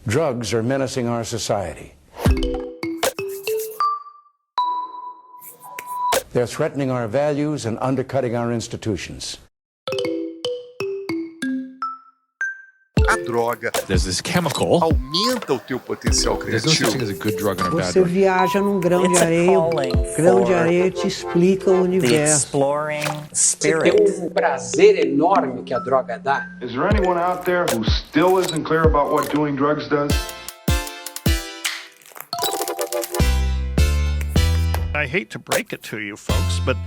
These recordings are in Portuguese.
Drugs are menacing our society. They're threatening our values and undercutting our institutions. A droga There's this chemical. aumenta o teu potencial There's no such thing criativo. as a good drug and a bad Você drug. viaja num grão de It's a areia, calling o grão de for areia te explica o the universo. exploring Você spirit. tem um prazer enorme que a droga dá. Is there anyone out there who still isn't clear about what doing drugs does? I hate to break it to you folks, but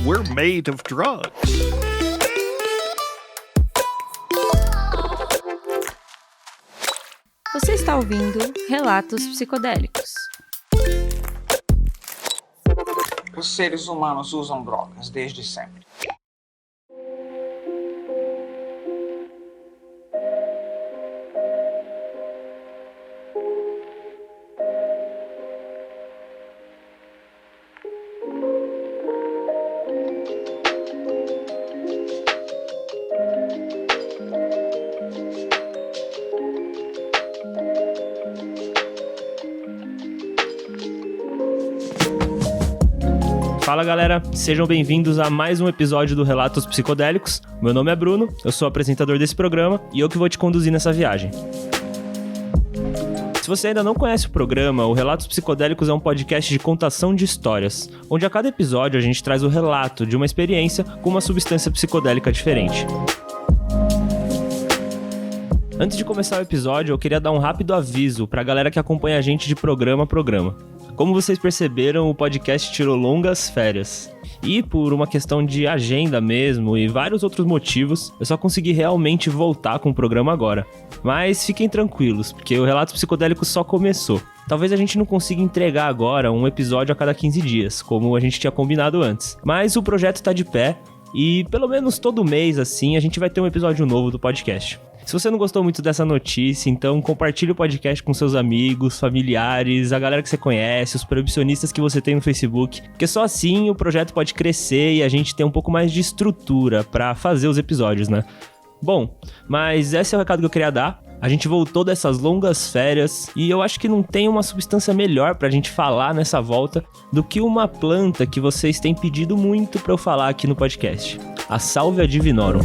we're made of drugs. Você está ouvindo Relatos Psicodélicos. Os seres humanos usam drogas desde sempre. Fala galera, sejam bem-vindos a mais um episódio do Relatos Psicodélicos. Meu nome é Bruno, eu sou o apresentador desse programa e eu que vou te conduzir nessa viagem. Se você ainda não conhece o programa, o Relatos Psicodélicos é um podcast de contação de histórias, onde a cada episódio a gente traz o relato de uma experiência com uma substância psicodélica diferente. Antes de começar o episódio, eu queria dar um rápido aviso pra galera que acompanha a gente de programa a programa. Como vocês perceberam, o podcast tirou longas férias. E por uma questão de agenda mesmo e vários outros motivos, eu só consegui realmente voltar com o programa agora. Mas fiquem tranquilos, porque o Relatos Psicodélicos só começou. Talvez a gente não consiga entregar agora um episódio a cada 15 dias, como a gente tinha combinado antes. Mas o projeto tá de pé e pelo menos todo mês, assim, a gente vai ter um episódio novo do podcast. Se você não gostou muito dessa notícia, então compartilhe o podcast com seus amigos, familiares, a galera que você conhece, os proibicionistas que você tem no Facebook, porque só assim o projeto pode crescer e a gente ter um pouco mais de estrutura pra fazer os episódios, né? Bom, mas esse é o recado que eu queria dar. A gente voltou dessas longas férias e eu acho que não tem uma substância melhor pra gente falar nessa volta do que uma planta que vocês têm pedido muito pra eu falar aqui no podcast. A Salvia divinorum.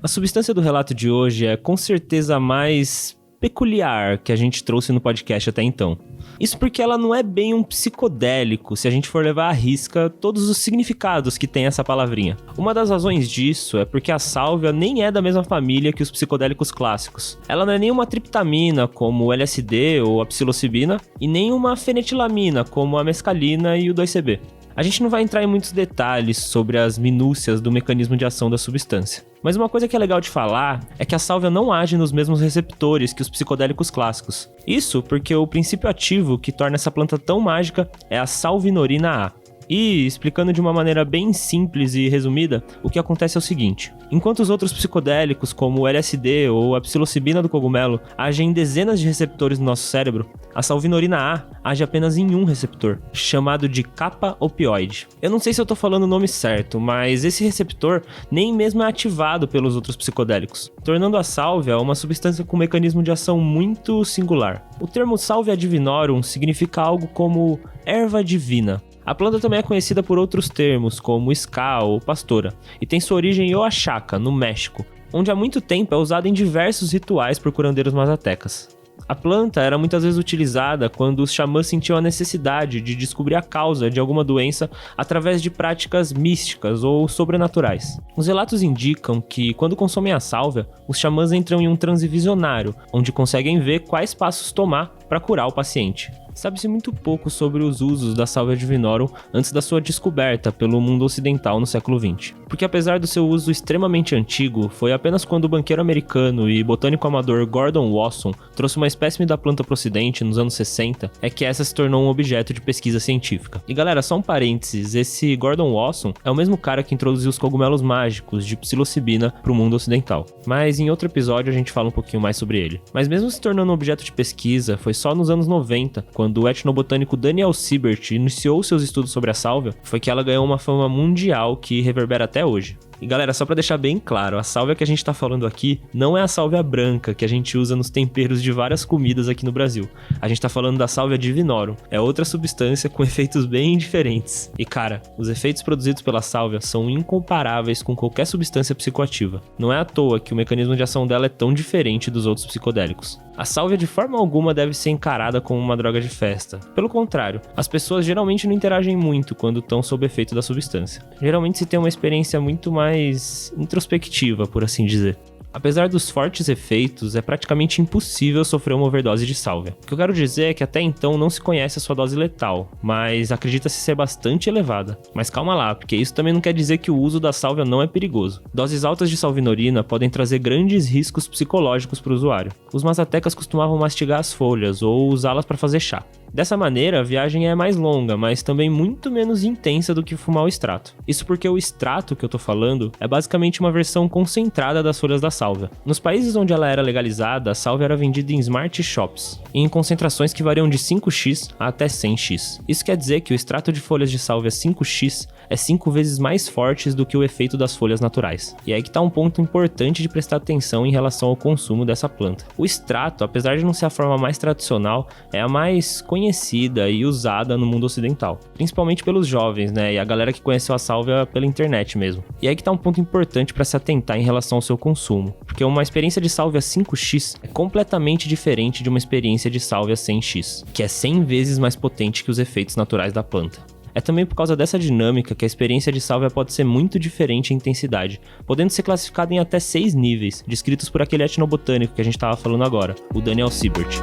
A substância do relato de hoje é com certeza a mais peculiar que a gente trouxe no podcast até então. Isso porque ela não é bem um psicodélico, se a gente for levar à risca todos os significados que tem essa palavrinha. Uma das razões disso é porque a sálvia nem é da mesma família que os psicodélicos clássicos. Ela não é nem uma triptamina, como o LSD ou a psilocibina, e nem uma fenetilamina, como a mescalina e o 2CB. A gente não vai entrar em muitos detalhes sobre as minúcias do mecanismo de ação da substância. Mas uma coisa que é legal de falar é que a sálvia não age nos mesmos receptores que os psicodélicos clássicos. Isso porque o princípio ativo que torna essa planta tão mágica é a salvinorina A. E, explicando de uma maneira bem simples e resumida, o que acontece é o seguinte: enquanto os outros psicodélicos, como o LSD ou a psilocibina do cogumelo, agem em dezenas de receptores no nosso cérebro, a salvinorina A age apenas em um receptor, chamado de kappa-opioide. Eu não sei se eu tô falando o nome certo, mas esse receptor nem mesmo é ativado pelos outros psicodélicos, tornando a sálvia uma substância com um mecanismo de ação muito singular. O termo Salvia divinorum significa algo como erva divina. A planta também é conhecida por outros termos, como ska ou pastora, e tem sua origem em Oaxaca, no México, onde há muito tempo é usada em diversos rituais por curandeiros mazatecas. A planta era muitas vezes utilizada quando os xamãs sentiam a necessidade de descobrir a causa de alguma doença através de práticas místicas ou sobrenaturais. Os relatos indicam que, quando consomem a sálvia, os xamãs entram em um transe visionário, onde conseguem ver quais passos tomar para curar o paciente. Sabe-se muito pouco sobre os usos da Salvia divinorum antes da sua descoberta pelo mundo ocidental no século XX. Porque apesar do seu uso extremamente antigo, foi apenas quando o banqueiro americano e botânico amador Gordon Wasson trouxe uma espécime da planta para o ocidente nos anos 60, é que essa se tornou um objeto de pesquisa científica. E galera, só um parênteses, esse Gordon Wasson é o mesmo cara que introduziu os cogumelos mágicos de psilocibina para o mundo ocidental. Mas em outro episódio a gente fala um pouquinho mais sobre ele. Mas mesmo se tornando um objeto de pesquisa, foi só nos anos 90, quando o etnobotânico Daniel Siebert iniciou seus estudos sobre a sálvia, foi que ela ganhou uma fama mundial que reverbera até hoje. E galera, só pra deixar bem claro, a sálvia que a gente tá falando aqui não é a sálvia branca que a gente usa nos temperos de várias comidas aqui no Brasil. A gente tá falando da sálvia divinorum, é outra substância com efeitos bem diferentes. E cara, os efeitos produzidos pela sálvia são incomparáveis com qualquer substância psicoativa. Não é à toa que o mecanismo de ação dela é tão diferente dos outros psicodélicos. A sálvia de forma alguma deve ser encarada como uma droga de festa. Pelo contrário, as pessoas geralmente não interagem muito quando estão sob efeito da substância. Geralmente se tem uma experiência muito mais introspectiva, por assim dizer. Apesar dos fortes efeitos, é praticamente impossível sofrer uma overdose de sálvia. O que eu quero dizer é que até então não se conhece a sua dose letal, mas acredita-se ser bastante elevada. Mas calma lá, porque isso também não quer dizer que o uso da sálvia não é perigoso. Doses altas de salvinorina podem trazer grandes riscos psicológicos para o usuário. Os mazatecas costumavam mastigar as folhas ou usá-las para fazer chá. Dessa maneira, a viagem é mais longa, mas também muito menos intensa do que fumar o extrato. Isso porque o extrato que eu tô falando é basicamente uma versão concentrada das folhas da sálvia. Nos países onde ela era legalizada, a sálvia era vendida em smart shops, em concentrações que variam de 5x a até 100x. Isso quer dizer que o extrato de folhas de sálvia 5x é 5 vezes mais forte do que o efeito das folhas naturais. E aí que tá um ponto importante de prestar atenção em relação ao consumo dessa planta. O extrato, apesar de não ser a forma mais tradicional, é a mais conhecida e usada no mundo ocidental, principalmente pelos jovens, né, e a galera que conheceu a sálvia pela internet mesmo. E aí que tá um ponto importante para se atentar em relação ao seu consumo, porque uma experiência de sálvia 5x é completamente diferente de uma experiência de sálvia 100x, que é 100 vezes mais potente que os efeitos naturais da planta. É também por causa dessa dinâmica que a experiência de sálvia pode ser muito diferente em intensidade, podendo ser classificada em até 6 níveis, descritos por aquele etnobotânico que a gente estava falando agora, o Daniel Siebert.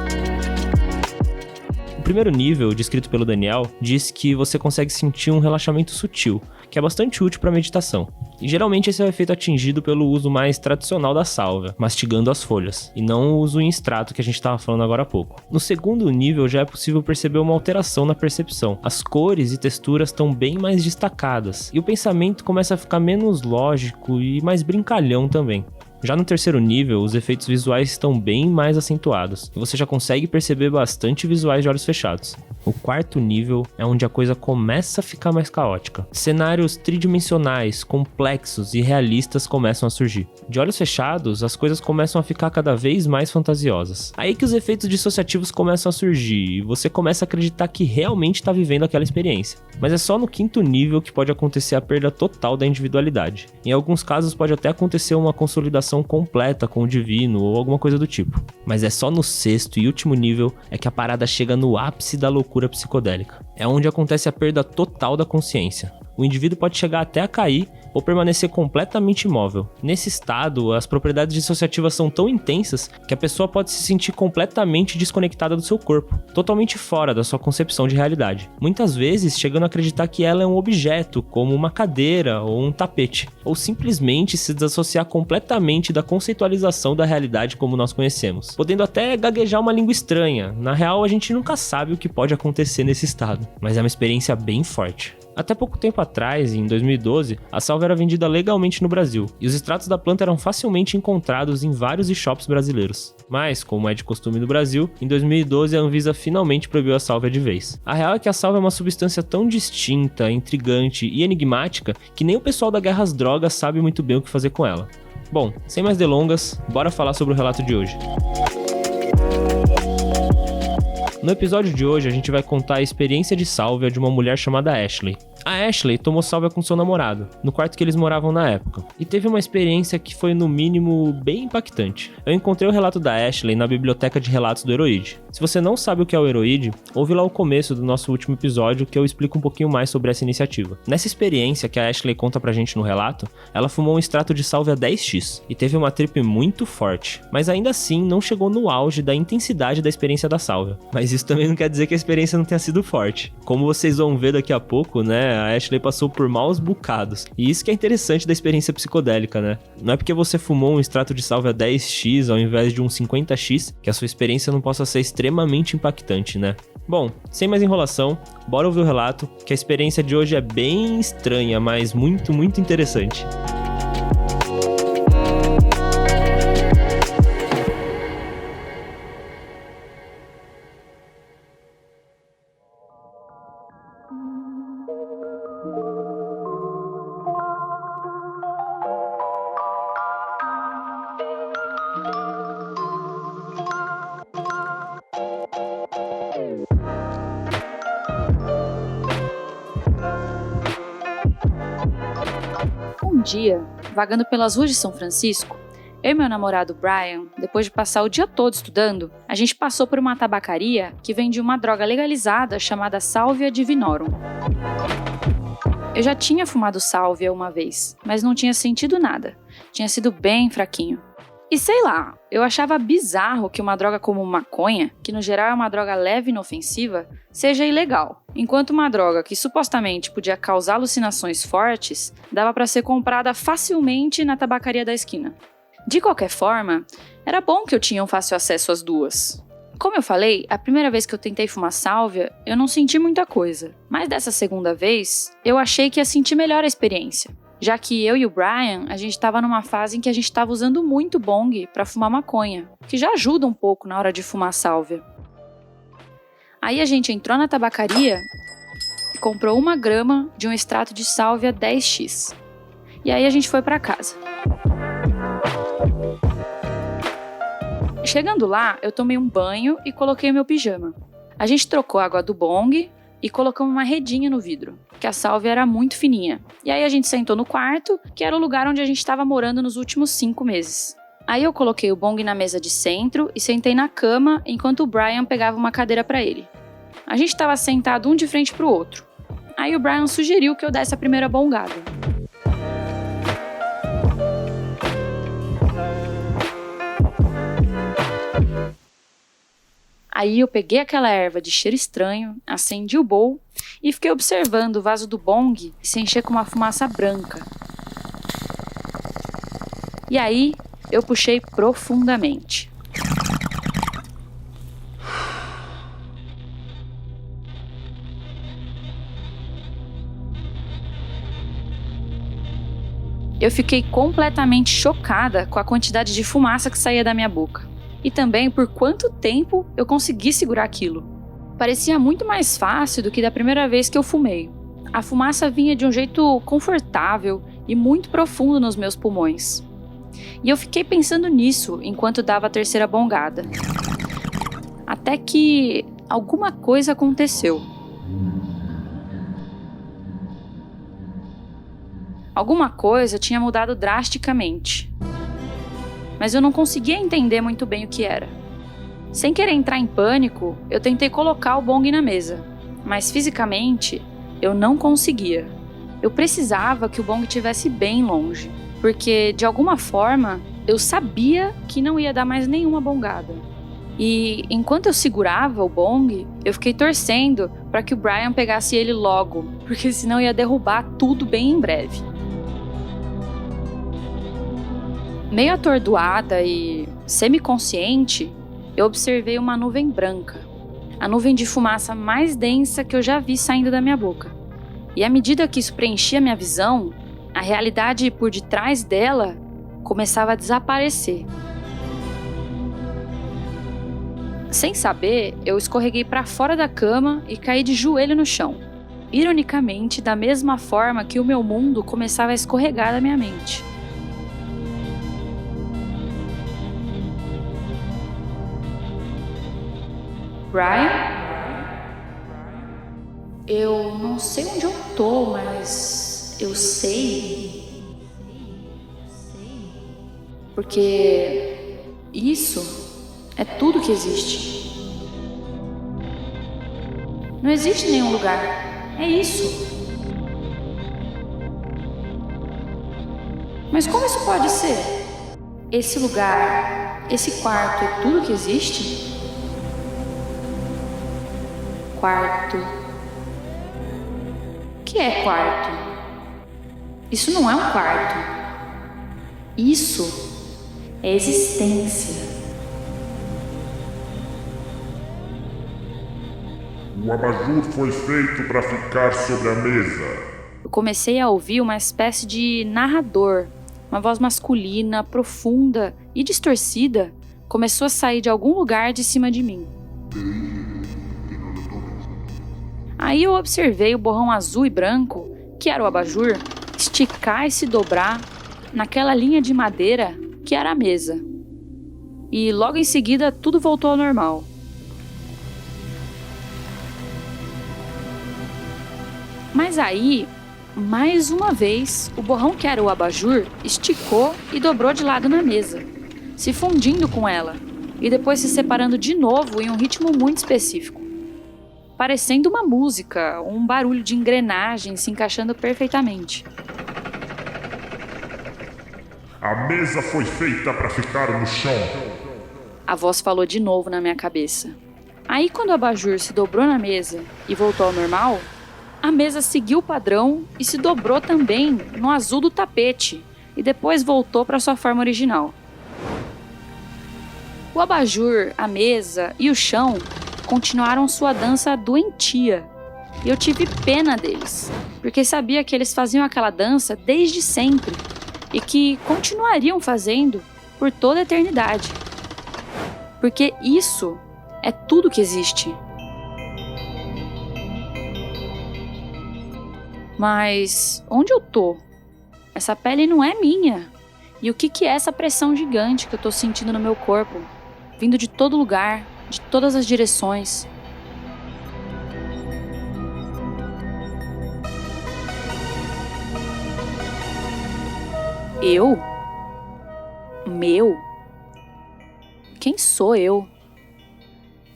O primeiro nível, descrito pelo Daniel, diz que você consegue sentir um relaxamento sutil, que é bastante útil para meditação. E geralmente esse é o efeito atingido pelo uso mais tradicional da sálvia, mastigando as folhas, e não o uso em extrato que a gente estava falando agora há pouco. No segundo nível já é possível perceber uma alteração na percepção. As cores e texturas estão bem mais destacadas, e o pensamento começa a ficar menos lógico e mais brincalhão também. Já no terceiro nível, os efeitos visuais estão bem mais acentuados, e você já consegue perceber bastante visuais de olhos fechados. O quarto nível é onde a coisa começa a ficar mais caótica. Cenários tridimensionais, complexos e realistas começam a surgir. De olhos fechados, as coisas começam a ficar cada vez mais fantasiosas. Aí que os efeitos dissociativos começam a surgir, e você começa a acreditar que realmente está vivendo aquela experiência. Mas é só no quinto nível que pode acontecer a perda total da individualidade. Em alguns casos pode até acontecer uma consolidação completa com o divino ou alguma coisa do tipo. Mas é só no sexto e último nível é que a parada chega no ápice da loucura psicodélica. É onde acontece a perda total da consciência. O indivíduo pode chegar até a cair ou permanecer completamente imóvel. Nesse estado, as propriedades dissociativas são tão intensas que a pessoa pode se sentir completamente desconectada do seu corpo, totalmente fora da sua concepção de realidade. Muitas vezes chegando a acreditar que ela é um objeto, como uma cadeira ou um tapete, ou simplesmente se desassociar completamente da conceitualização da realidade como nós conhecemos, podendo até gaguejar uma língua estranha. Na real, a gente nunca sabe o que pode acontecer nesse estado, mas é uma experiência bem forte. Até pouco tempo atrás, em 2012, a sálvia era vendida legalmente no Brasil, e os extratos da planta eram facilmente encontrados em vários shops brasileiros. Mas, como é de costume no Brasil, em 2012 a Anvisa finalmente proibiu a sálvia de vez. A real é que a sálvia é uma substância tão distinta, intrigante e enigmática que nem o pessoal da guerra às drogas sabe muito bem o que fazer com ela. Bom, sem mais delongas, bora falar sobre o relato de hoje. No episódio de hoje, a gente vai contar a experiência de sálvia de uma mulher chamada Ashley. A Ashley tomou sálvia com seu namorado, no quarto que eles moravam na época, e teve uma experiência que foi, no mínimo, bem impactante. Eu encontrei o relato da Ashley na biblioteca de relatos do Heroide. Se você não sabe o que é o Heroide, ouve lá o começo do nosso último episódio que eu explico um pouquinho mais sobre essa iniciativa. Nessa experiência que a Ashley conta pra gente no relato, ela fumou um extrato de sálvia 10x e teve uma trip muito forte, mas ainda assim não chegou no auge da intensidade da experiência da sálvia. Mas isso também não quer dizer que a experiência não tenha sido forte. Como vocês vão ver daqui a pouco, né, a Ashley passou por maus bocados. E isso que é interessante da experiência psicodélica, né? Não é porque você fumou um extrato de sálvia 10x ao invés de um 50x que a sua experiência não possa ser extremamente impactante, né? Bom, sem mais enrolação, bora ouvir o relato, que a experiência de hoje é bem estranha, mas muito, muito interessante. Um dia, vagando pelas ruas de São Francisco, eu e meu namorado Brian, depois de passar o dia todo estudando, a gente passou por uma tabacaria que vendia uma droga legalizada chamada Salvia divinorum. Eu já tinha fumado Salvia uma vez, mas não tinha sentido nada. Tinha sido bem fraquinho. E sei lá, eu achava bizarro que uma droga como maconha, que no geral é uma droga leve e inofensiva, seja ilegal, enquanto uma droga que supostamente podia causar alucinações fortes, dava para ser comprada facilmente na tabacaria da esquina. De qualquer forma, era bom que eu tinha um fácil acesso às duas. Como eu falei, a primeira vez que eu tentei fumar Salvia, eu não senti muita coisa, mas dessa segunda vez, eu achei que ia sentir melhor a experiência. Já que eu e o Brian, a gente estava numa fase em que a gente estava usando muito bong para fumar maconha, que já ajuda um pouco na hora de fumar Salvia. Aí a gente entrou na tabacaria e comprou 1 grama de um extrato de Salvia 10x. E aí a gente foi para casa. Chegando lá, eu tomei um banho e coloquei o meu pijama. A gente trocou a água do bong e colocamos uma redinha no vidro, que a Salvia era muito fininha. E aí a gente sentou no quarto, que era o lugar onde a gente estava morando nos últimos 5 meses. Aí eu coloquei o bong na mesa de centro e sentei na cama enquanto o Brian pegava uma cadeira para ele. A gente estava sentado um de frente pro outro. Aí o Brian sugeriu que eu desse a primeira bongada. Aí eu peguei aquela erva de cheiro estranho, acendi o bowl e fiquei observando o vaso do bong se encher com uma fumaça branca. E aí eu puxei profundamente. Eu fiquei completamente chocada com a quantidade de fumaça que saía da minha boca. E também por quanto tempo eu consegui segurar aquilo. Parecia muito mais fácil do que da primeira vez que eu fumei. A fumaça vinha de um jeito confortável e muito profundo nos meus pulmões. E eu fiquei pensando nisso enquanto dava a terceira bongada. Até que alguma coisa aconteceu. Alguma coisa tinha mudado drasticamente. Mas eu não conseguia entender muito bem o que era. Sem querer entrar em pânico, eu tentei colocar o bong na mesa, mas fisicamente eu não conseguia. Eu precisava que o bong estivesse bem longe, porque de alguma forma eu sabia que não ia dar mais nenhuma bongada. E enquanto eu segurava o bong, eu fiquei torcendo para que o Brian pegasse ele logo, porque senão ia derrubar tudo bem em breve. Meio atordoada e semiconsciente, eu observei uma nuvem branca, a nuvem de fumaça mais densa que eu já vi saindo da minha boca. E à medida que isso preenchia minha visão, a realidade por detrás dela começava a desaparecer. Sem saber, eu escorreguei para fora da cama e caí de joelho no chão. Ironicamente, da mesma forma que o meu mundo começava a escorregar da minha mente. Brian? Eu não sei onde eu tô, mas eu sei. Porque isso é tudo que existe. Não existe nenhum lugar. É isso. Mas como isso pode ser? Esse lugar, esse quarto é tudo que existe? Quarto. O que é quarto? Isso não é um quarto. Isso é existência. O abajur foi feito para ficar sobre a mesa. Eu comecei a ouvir uma espécie de narrador. Uma voz masculina, profunda e distorcida começou a sair de algum lugar de cima de mim. Aí eu observei o borrão azul e branco que era o abajur, esticar e se dobrar naquela linha de madeira que era a mesa. E logo em seguida tudo voltou ao normal. Mas aí, mais uma vez, o borrão que era o abajur esticou e dobrou de lado na mesa, se fundindo com ela e depois se separando de novo em um ritmo muito específico, parecendo uma música, um barulho de engrenagem se encaixando perfeitamente. A mesa foi feita para ficar no chão. A voz falou de novo na minha cabeça. Aí, quando o abajur se dobrou na mesa e voltou ao normal, a mesa seguiu o padrão e se dobrou também no azul do tapete e depois voltou para sua forma original. O abajur, a mesa e o chão continuaram sua dança doentia e eu tive pena deles, porque sabia que eles faziam aquela dança desde sempre e que continuariam fazendo por toda a eternidade. Porque isso é tudo que existe. Mas onde eu tô? Essa pele não é minha. E o que é essa pressão gigante que eu tô sentindo no meu corpo? Vindo de todo lugar, de todas as direções. Eu? Meu? Quem sou eu?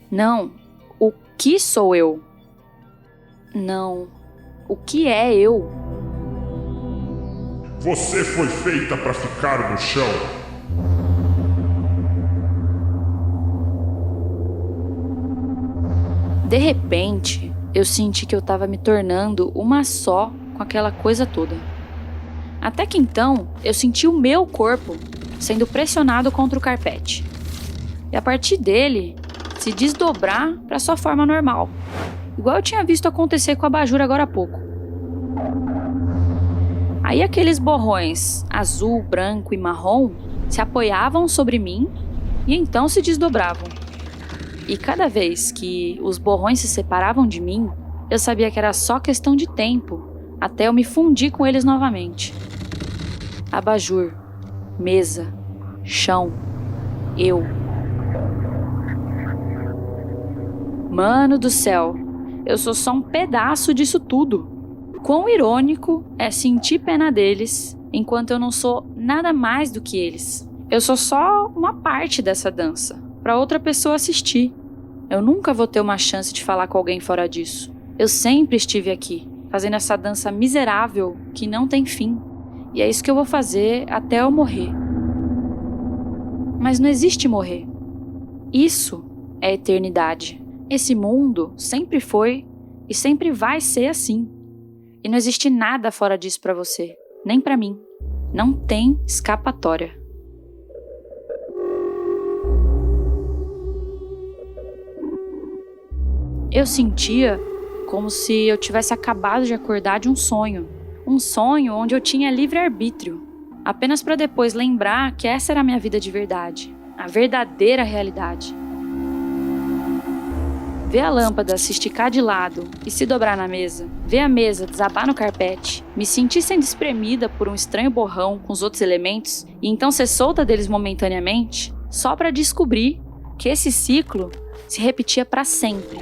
Não, o que sou eu? Não, o que é eu? Você foi feita para ficar no chão. De repente, eu senti que eu estava me tornando uma só com aquela coisa toda. Até que então, eu senti o meu corpo sendo pressionado contra o carpete. E a partir dele, se desdobrar para sua forma normal, igual eu tinha visto acontecer com a abajur agora há pouco. Aí aqueles borrões azul, branco e marrom se apoiavam sobre mim e então se desdobravam. E cada vez que os borrões se separavam de mim, eu sabia que era só questão de tempo até eu me fundir com eles novamente. Abajur, mesa, chão, eu. Mano do céu, eu sou só um pedaço disso tudo. Quão irônico é sentir pena deles, enquanto eu não sou nada mais do que eles. Eu sou só uma parte dessa dança, para outra pessoa assistir. Eu nunca vou ter uma chance de falar com alguém fora disso. Eu sempre estive aqui, fazendo essa dança miserável que não tem fim. E é isso que eu vou fazer até eu morrer. Mas não existe morrer. Isso é eternidade. Esse mundo sempre foi e sempre vai ser assim. E não existe nada fora disso pra você, nem pra mim. Não tem escapatória. Eu sentia como se eu tivesse acabado de acordar de um sonho. Um sonho onde eu tinha livre-arbítrio. Apenas para depois lembrar que essa era a minha vida de verdade. A verdadeira realidade. Ver a lâmpada se esticar de lado e se dobrar na mesa. Ver a mesa desabar no carpete. Me sentir sendo espremida por um estranho borrão com os outros elementos. E então ser solta deles momentaneamente. Só para descobrir que esse ciclo se repetia para sempre.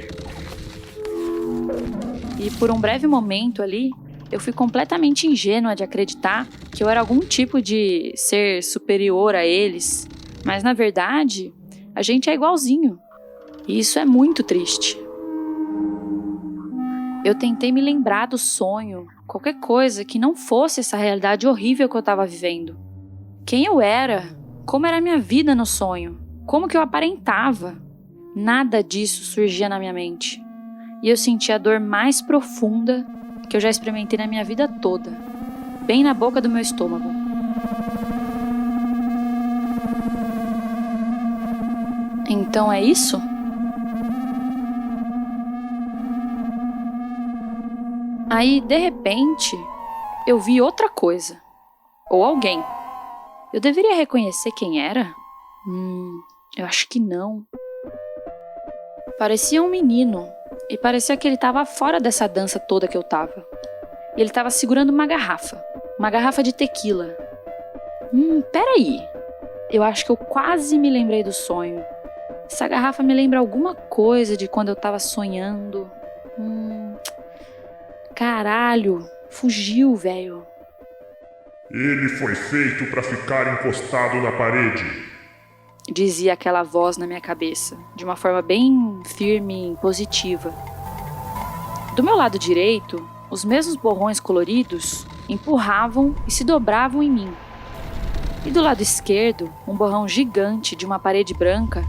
E por um breve momento ali, eu fui completamente ingênua de acreditar que eu era algum tipo de ser superior a eles. Mas na verdade, a gente é igualzinho. E isso é muito triste. Eu tentei me lembrar do sonho, qualquer coisa que não fosse essa realidade horrível que eu estava vivendo. Quem eu era, como era a minha vida no sonho, como que eu aparentava. Nada disso surgia na minha mente. E eu senti a dor mais profunda que eu já experimentei na minha vida toda, bem na boca do meu estômago. Então é isso? Aí, de repente, eu vi outra coisa. Ou alguém. Eu deveria reconhecer quem era? Eu acho que não. Parecia um menino. E parecia que ele estava fora dessa dança toda que eu tava. e ele estava segurando uma garrafa de tequila. Peraí, eu acho que eu quase me lembrei do sonho. Essa garrafa me lembra alguma coisa de quando eu estava sonhando. Caralho, fugiu, velho. Ele foi feito para ficar encostado na parede, dizia aquela voz na minha cabeça, de uma forma bem firme e positiva. Do meu lado direito, os mesmos borrões coloridos empurravam e se dobravam em mim. E do lado esquerdo, um borrão gigante de uma parede branca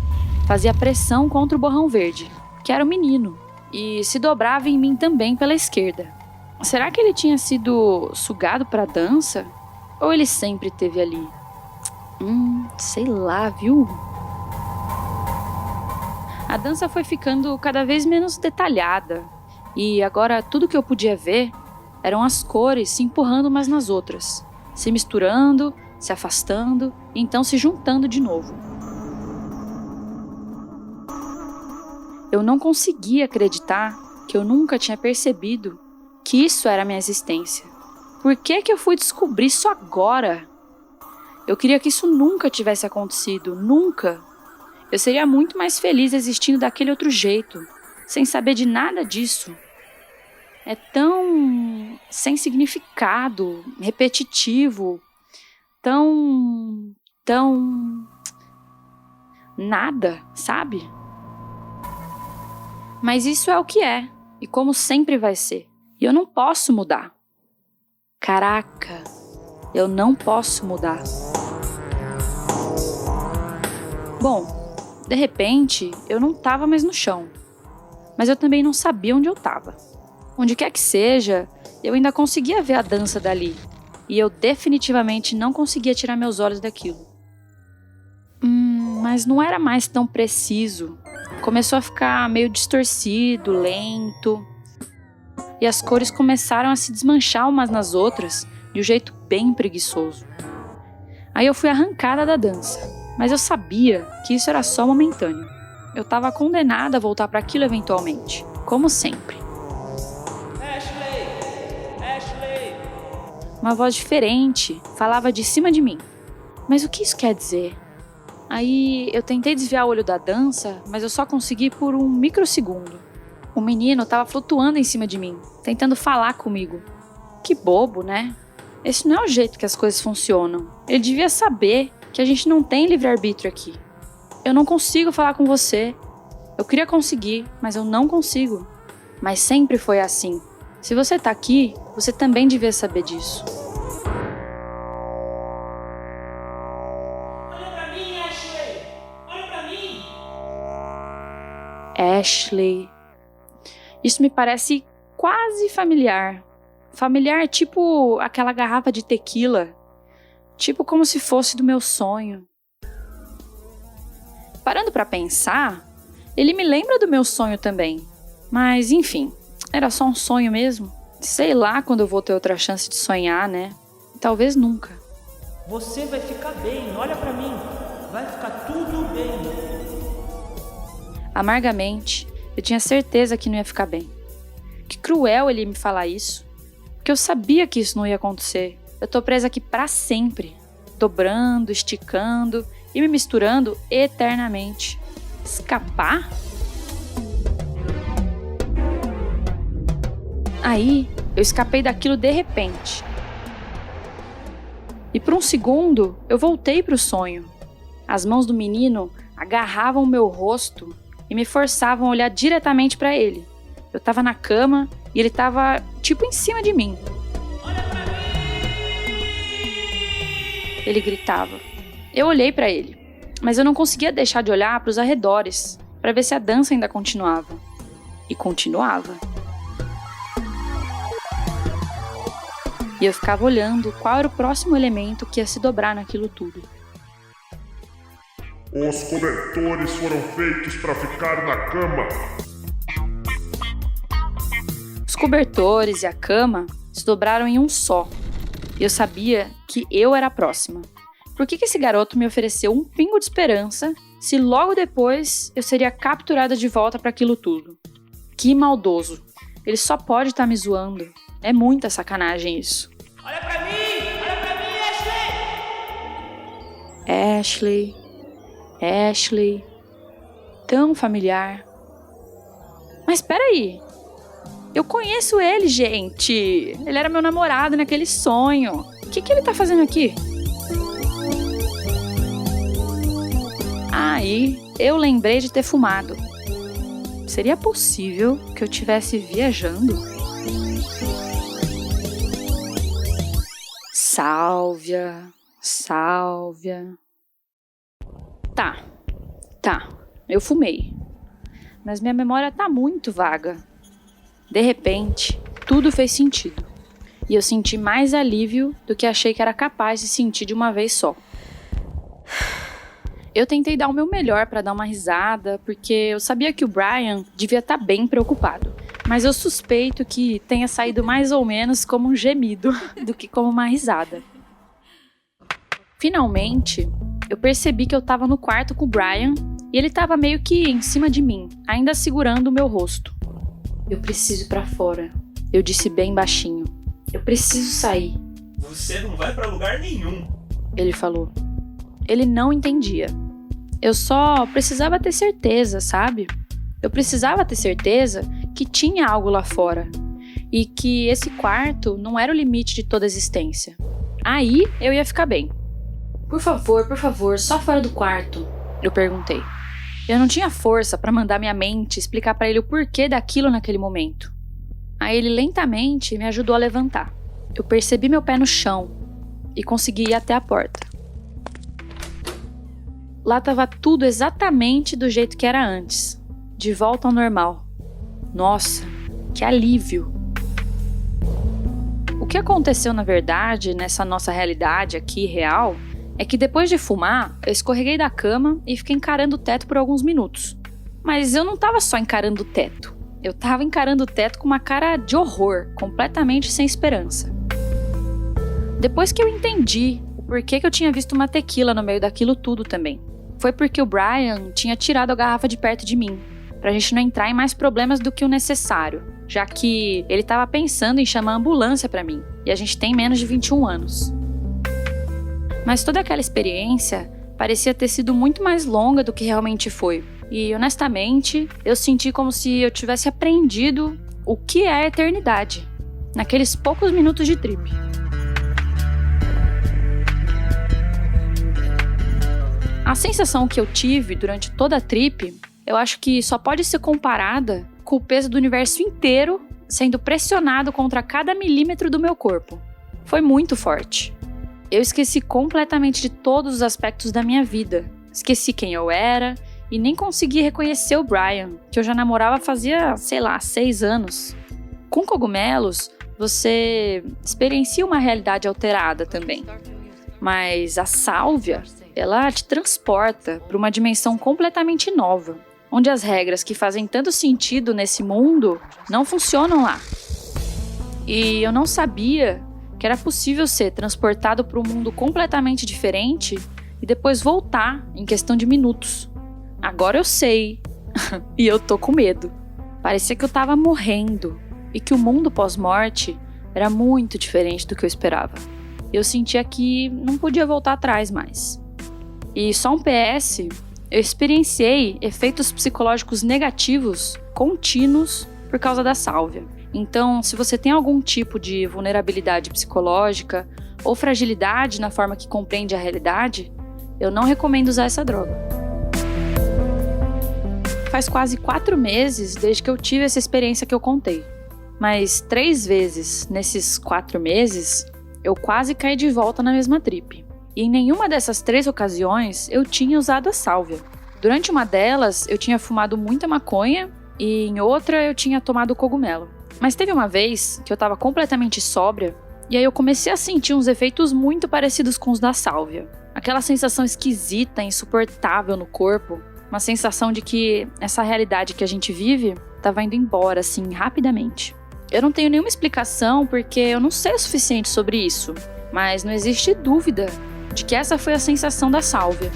fazia pressão contra o borrão verde, que era o menino, e se dobrava em mim também pela esquerda. Será que ele tinha sido sugado para a dança? Ou ele sempre esteve ali? Sei lá, viu? A dança foi ficando cada vez menos detalhada, e agora tudo que eu podia ver eram as cores se empurrando umas nas outras, se misturando, se afastando e então se juntando de novo. Eu não conseguia acreditar que eu nunca tinha percebido que isso era a minha existência. Por que eu fui descobrir isso agora? Eu queria que isso nunca tivesse acontecido, nunca. Eu seria muito mais feliz existindo daquele outro jeito, sem saber de nada disso. É tão sem significado, repetitivo, tão nada, sabe? Mas isso é o que é, e como sempre vai ser. E eu não posso mudar. Caraca, eu não posso mudar. Bom, de repente, eu não estava mais no chão. Mas eu também não sabia onde eu estava. Onde quer que seja, eu ainda conseguia ver a dança dali. E eu definitivamente não conseguia tirar meus olhos daquilo. Mas não era mais tão preciso. Começou a ficar meio distorcido, lento. E as cores começaram a se desmanchar umas nas outras de um jeito bem preguiçoso. Aí eu fui arrancada da dança, mas eu sabia que isso era só momentâneo. Eu estava condenada a voltar para aquilo eventualmente, como sempre. Ashley! Uma voz diferente falava de cima de mim. Mas o que isso quer dizer? Aí eu tentei desviar o olho da dança, mas eu só consegui por um microsegundo. O menino estava flutuando em cima de mim, tentando falar comigo. Que bobo, né? Esse não é o jeito que as coisas funcionam. Ele devia saber que a gente não tem livre-arbítrio aqui. Eu não consigo falar com você. Eu queria conseguir, mas eu não consigo. Mas sempre foi assim. Se você tá aqui, você também devia saber disso. Olha pra mim, Ashley! Olha pra mim! Ashley. Isso me parece quase familiar. Familiar tipo aquela garrafa de tequila. Tipo como se fosse do meu sonho. Parando pra pensar, ele me lembra do meu sonho também. Mas enfim, era só um sonho mesmo. Sei lá quando eu vou ter outra chance de sonhar, né? Talvez nunca. Você vai ficar bem, olha pra mim. Vai ficar tudo bem. Amargamente, eu tinha certeza que não ia ficar bem. Que cruel ele me falar isso. Porque eu sabia que isso não ia acontecer. Eu tô presa aqui pra sempre. Dobrando, esticando e me misturando eternamente. Escapar? Aí, eu escapei daquilo de repente. E por um segundo, eu voltei pro sonho. As mãos do menino agarravam o meu rosto e me forçavam a olhar diretamente pra ele. Eu tava na cama e ele tava, tipo, em cima de mim. Olha pra mim! Ele gritava. Eu olhei pra ele, mas eu não conseguia deixar de olhar pros arredores pra ver se a dança ainda continuava. E continuava. E eu ficava olhando qual era o próximo elemento que ia se dobrar naquilo tudo. Os cobertores foram feitos para ficar na cama. Os cobertores e a cama se dobraram em um só. E eu sabia que eu era a próxima. Por que esse garoto me ofereceu um pingo de esperança se logo depois eu seria capturada de volta para aquilo tudo? Que maldoso. Ele só pode estar me zoando. É muita sacanagem isso. Olha pra mim, Ashley. Ashley. Tão familiar. Mas peraí. Eu conheço ele, gente. Ele era meu namorado naquele sonho. O que ele tá fazendo aqui? Aí, eu lembrei de ter fumado. Seria possível que eu estivesse viajando? Sálvia. Tá. Eu fumei. Mas minha memória tá muito vaga. De repente, tudo fez sentido. E eu senti mais alívio do que achei que era capaz de sentir de uma vez só. Eu tentei dar o meu melhor pra dar uma risada, porque eu sabia que o Brian devia estar bem preocupado. Mas eu suspeito que tenha saído mais ou menos como um gemido do que como uma risada. Finalmente, eu percebi que eu tava no quarto com o Brian e ele tava meio que em cima de mim, ainda segurando o meu rosto. Eu preciso ir pra fora, eu disse bem baixinho. Eu preciso sair. Você não vai pra lugar nenhum, ele falou. Ele não entendia. Eu só precisava ter certeza, sabe? Eu precisava ter certeza que tinha algo lá fora e que esse quarto não era o limite de toda a existência. Aí eu ia ficar bem. Por favor, só fora do quarto, eu perguntei. Eu não tinha força para mandar minha mente explicar para ele o porquê daquilo naquele momento. Aí ele lentamente me ajudou a levantar. Eu percebi meu pé no chão e consegui ir até a porta. Lá estava tudo exatamente do jeito que era antes, de volta ao normal. Nossa, que alívio! O que aconteceu na verdade, nessa nossa realidade aqui real, é que depois de fumar, eu escorreguei da cama e fiquei encarando o teto por alguns minutos. Mas eu não estava só encarando o teto. Eu estava encarando o teto com uma cara de horror, completamente sem esperança. Depois que eu entendi o porquê que eu tinha visto uma tequila no meio daquilo tudo também. Foi porque o Brian tinha tirado a garrafa de perto de mim, pra gente não entrar em mais problemas do que o necessário, já que ele estava pensando em chamar a ambulância pra mim, e a gente tem menos de 21 anos. Mas toda aquela experiência parecia ter sido muito mais longa do que realmente foi. E, honestamente, eu senti como se eu tivesse aprendido o que é a eternidade, naqueles poucos minutos de trip. A sensação que eu tive durante toda a trip, eu acho que só pode ser comparada com o peso do universo inteiro sendo pressionado contra cada milímetro do meu corpo. Foi muito forte. Eu esqueci completamente de todos os aspectos da minha vida. Esqueci quem eu era e nem consegui reconhecer o Brian, que eu já namorava fazia, 6 anos. Com cogumelos, você experiencia uma realidade alterada também. Mas a sálvia, ela te transporta para uma dimensão completamente nova, onde as regras que fazem tanto sentido nesse mundo não funcionam lá. E eu não sabia que era possível ser transportado para um mundo completamente diferente e depois voltar em questão de minutos. Agora eu sei, e eu tô com medo. Parecia que eu tava morrendo e que o mundo pós-morte era muito diferente do que eu esperava. Eu sentia que não podia voltar atrás mais. E só um PS, eu experienciei efeitos psicológicos negativos contínuos por causa da sálvia. Então, se você tem algum tipo de vulnerabilidade psicológica ou fragilidade na forma que compreende a realidade, eu não recomendo usar essa droga. Faz quase 4 meses desde que eu tive essa experiência que eu contei. Mas 3 vezes nesses 4 meses, eu quase caí de volta na mesma trip. E em nenhuma dessas 3 ocasiões eu tinha usado a sálvia. Durante uma delas, eu tinha fumado muita maconha e em outra eu tinha tomado cogumelo. Mas teve uma vez que eu estava completamente sóbria e aí eu comecei a sentir uns efeitos muito parecidos com os da sálvia. Aquela sensação esquisita, insuportável no corpo, uma sensação de que essa realidade que a gente vive estava indo embora assim rapidamente. Eu não tenho nenhuma explicação porque eu não sei o suficiente sobre isso, mas não existe dúvida de que essa foi a sensação da sálvia.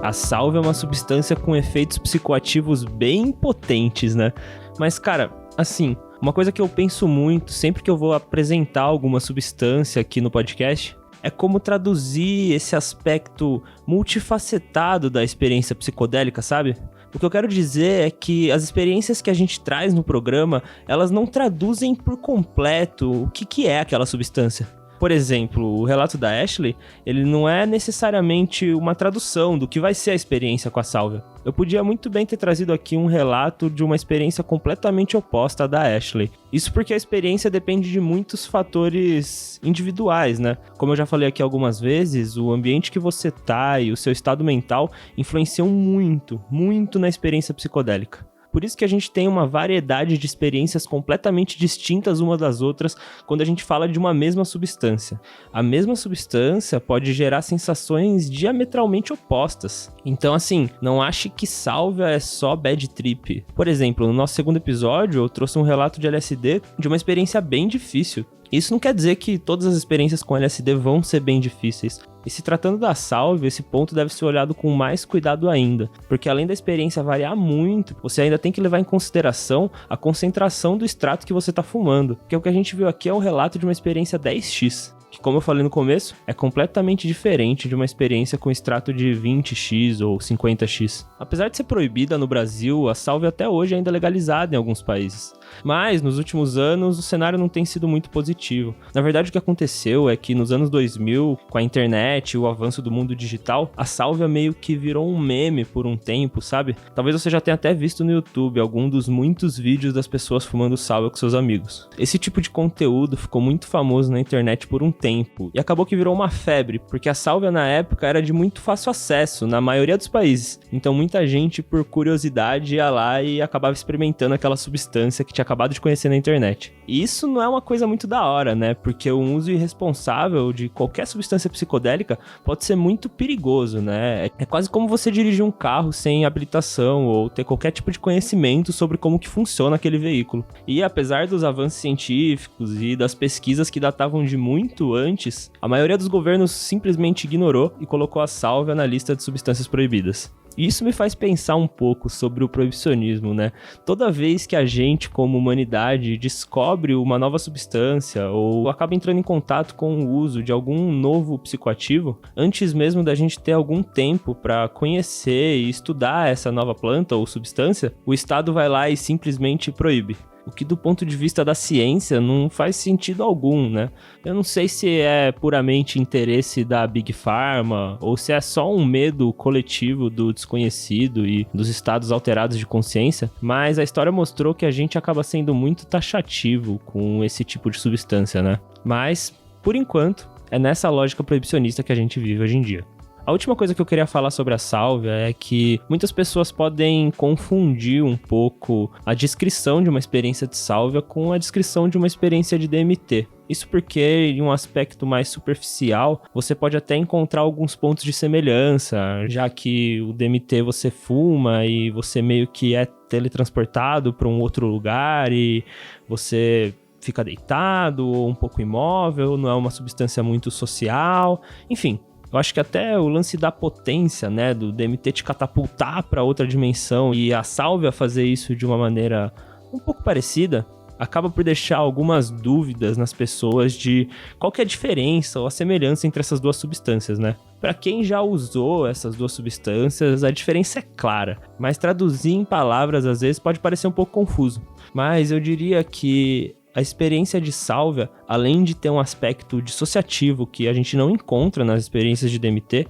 A sálvia é uma substância com efeitos psicoativos bem potentes, né? Mas, cara, assim, uma coisa que eu penso muito sempre que eu vou apresentar alguma substância aqui no podcast é como traduzir esse aspecto multifacetado da experiência psicodélica, sabe? O que eu quero dizer é que as experiências que a gente traz no programa, elas não traduzem por completo o que é aquela substância. Por exemplo, o relato da Ashley, ele não é necessariamente uma tradução do que vai ser a experiência com a sálvia. Eu podia muito bem ter trazido aqui um relato de uma experiência completamente oposta à da Ashley. Isso porque a experiência depende de muitos fatores individuais, né? Como eu já falei aqui algumas vezes, o ambiente que você tá e o seu estado mental influenciam muito, muito na experiência psicodélica. Por isso que a gente tem uma variedade de experiências completamente distintas umas das outras quando a gente fala de uma mesma substância. A mesma substância pode gerar sensações diametralmente opostas. Então, assim, não ache que sálvia é só bad trip. Por exemplo, no nosso segundo episódio, eu trouxe um relato de LSD de uma experiência bem difícil. Isso não quer dizer que todas as experiências com LSD vão ser bem difíceis. E se tratando da sálvia, esse ponto deve ser olhado com mais cuidado ainda, porque além da experiência variar muito, você ainda tem que levar em consideração a concentração do extrato que você está fumando, porque o que a gente viu aqui é um relato de uma experiência 10x, que, como eu falei no começo, é completamente diferente de uma experiência com extrato de 20x ou 50x. Apesar de ser proibida no Brasil, a sálvia até hoje é ainda legalizada em alguns países. Mas, nos últimos anos, o cenário não tem sido muito positivo. Na verdade, o que aconteceu é que nos anos 2000, com a internet e o avanço do mundo digital, a sálvia meio que virou um meme por um tempo, sabe? Talvez você já tenha até visto no YouTube algum dos muitos vídeos das pessoas fumando sálvia com seus amigos. Esse tipo de conteúdo ficou muito famoso na internet por um tempo e acabou que virou uma febre, porque a sálvia na época era de muito fácil acesso na maioria dos países. Então muita gente, por curiosidade, ia lá e acabava experimentando aquela substância que tinha acabado de conhecer na internet. E isso não é uma coisa muito da hora, né? Porque o uso irresponsável de qualquer substância psicodélica pode ser muito perigoso, né? É quase como você dirigir um carro sem habilitação ou ter qualquer tipo de conhecimento sobre como que funciona aquele veículo. E apesar dos avanços científicos e das pesquisas que datavam de muito antes, a maioria dos governos simplesmente ignorou e colocou a sálvia na lista de substâncias proibidas. E isso me faz pensar um pouco sobre o proibicionismo, né? Toda vez que a gente, como humanidade, descobre uma nova substância ou acaba entrando em contato com o uso de algum novo psicoativo, antes mesmo da gente ter algum tempo para conhecer e estudar essa nova planta ou substância, o Estado vai lá e simplesmente proíbe. O que do ponto de vista da ciência não faz sentido algum, né? Eu não sei se é puramente interesse da Big Pharma ou se é só um medo coletivo do desconhecido e dos estados alterados de consciência, mas a história mostrou que a gente acaba sendo muito taxativo com esse tipo de substância, né? Mas, por enquanto, é nessa lógica proibicionista que a gente vive hoje em dia. A última coisa que eu queria falar sobre a sálvia é que muitas pessoas podem confundir um pouco a descrição de uma experiência de sálvia com a descrição de uma experiência de DMT. Isso porque, em um aspecto mais superficial, você pode até encontrar alguns pontos de semelhança, já que o DMT você fuma e você meio que é teletransportado para um outro lugar e você fica deitado ou um pouco imóvel, não é uma substância muito social, enfim. Eu acho que até o lance da potência, né, do DMT te catapultar para outra dimensão e a sálvia fazer isso de uma maneira um pouco parecida, acaba por deixar algumas dúvidas nas pessoas de qual que é a diferença ou a semelhança entre essas duas substâncias, né? Para quem já usou essas duas substâncias, a diferença é clara, mas traduzir em palavras às vezes pode parecer um pouco confuso. Mas eu diria que a experiência de sálvia, além de ter um aspecto dissociativo que a gente não encontra nas experiências de DMT,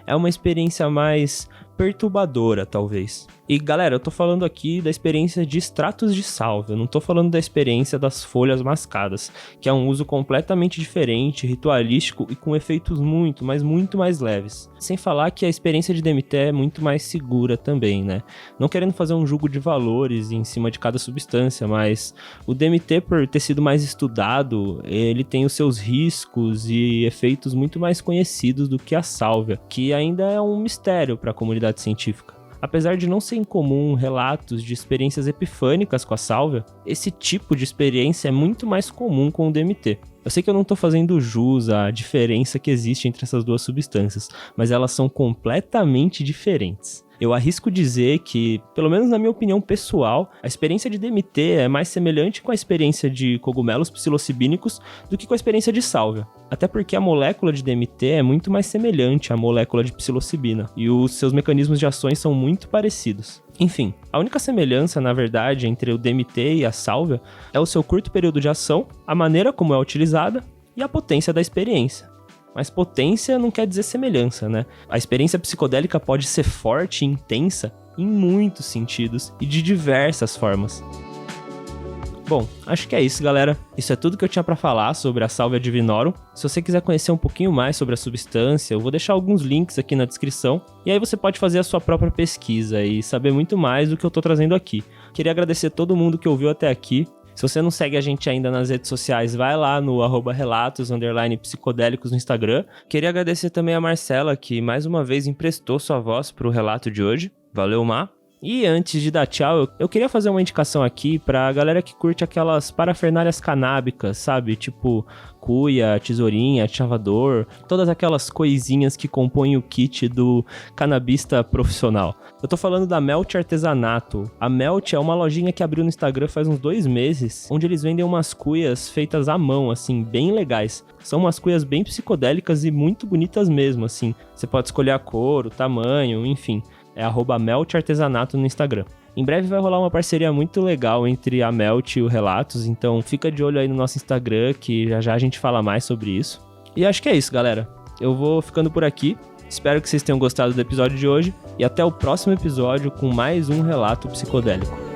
é uma experiência mais perturbadora, talvez. E galera, eu tô falando aqui da experiência de extratos de sálvia, eu não tô falando da experiência das folhas mascadas, que é um uso completamente diferente, ritualístico e com efeitos muito, mas muito mais leves. Sem falar que a experiência de DMT é muito mais segura também, né? Não querendo fazer um julgo de valores em cima de cada substância, mas o DMT, por ter sido mais estudado, ele tem os seus riscos e efeitos muito mais conhecidos do que a sálvia, que ainda é um mistério para a comunidade científica. Apesar de não ser incomum relatos de experiências epifânicas com a sálvia, esse tipo de experiência é muito mais comum com o DMT. Eu sei que eu não tô fazendo jus à diferença que existe entre essas duas substâncias, mas elas são completamente diferentes. Eu arrisco dizer que, pelo menos na minha opinião pessoal, a experiência de DMT é mais semelhante com a experiência de cogumelos psilocibínicos do que com a experiência de sálvia. Até porque a molécula de DMT é muito mais semelhante à molécula de psilocibina, e os seus mecanismos de ações são muito parecidos. Enfim, a única semelhança, na verdade, entre o DMT e a sálvia é o seu curto período de ação, a maneira como é utilizada e a potência da experiência. Mas potência não quer dizer semelhança, né? A experiência psicodélica pode ser forte e intensa em muitos sentidos e de diversas formas. Bom, acho que é isso, galera. Isso é tudo que eu tinha pra falar sobre a Salvia Divinorum. Se você quiser conhecer um pouquinho mais sobre a substância, eu vou deixar alguns links aqui na descrição. E aí você pode fazer a sua própria pesquisa e saber muito mais do que eu tô trazendo aqui. Queria agradecer todo mundo que ouviu até aqui. Se você não segue a gente ainda nas redes sociais, vai lá no @relatos_psicodélicos no Instagram. Queria agradecer também a Marcela, que mais uma vez emprestou sua voz pro relato de hoje. Valeu, Má. E antes de dar tchau, eu queria fazer uma indicação aqui pra galera que curte aquelas parafernálias canábicas, sabe? Tipo cuia, tesourinha, chavador, todas aquelas coisinhas que compõem o kit do canabista profissional. Eu tô falando da Melt Artesanato. A Melt é uma lojinha que abriu no Instagram faz uns 2 meses, onde eles vendem umas cuias feitas à mão, assim, bem legais. São umas cuias bem psicodélicas e muito bonitas mesmo, assim. Você pode escolher a cor, o tamanho, enfim. É @meltartesanato no Instagram. Em breve vai rolar uma parceria muito legal entre a Melt e o Relatos, então fica de olho aí no nosso Instagram, que já já a gente fala mais sobre isso. E acho que é isso, galera. Eu vou ficando por aqui. Espero que vocês tenham gostado do episódio de hoje e até o próximo episódio com mais um relato psicodélico.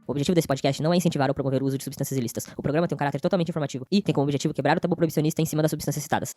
O objetivo desse podcast não é incentivar ou promover o uso de substâncias ilícitas. O programa tem um caráter totalmente informativo e tem como objetivo quebrar o tabu proibicionista em cima das substâncias citadas.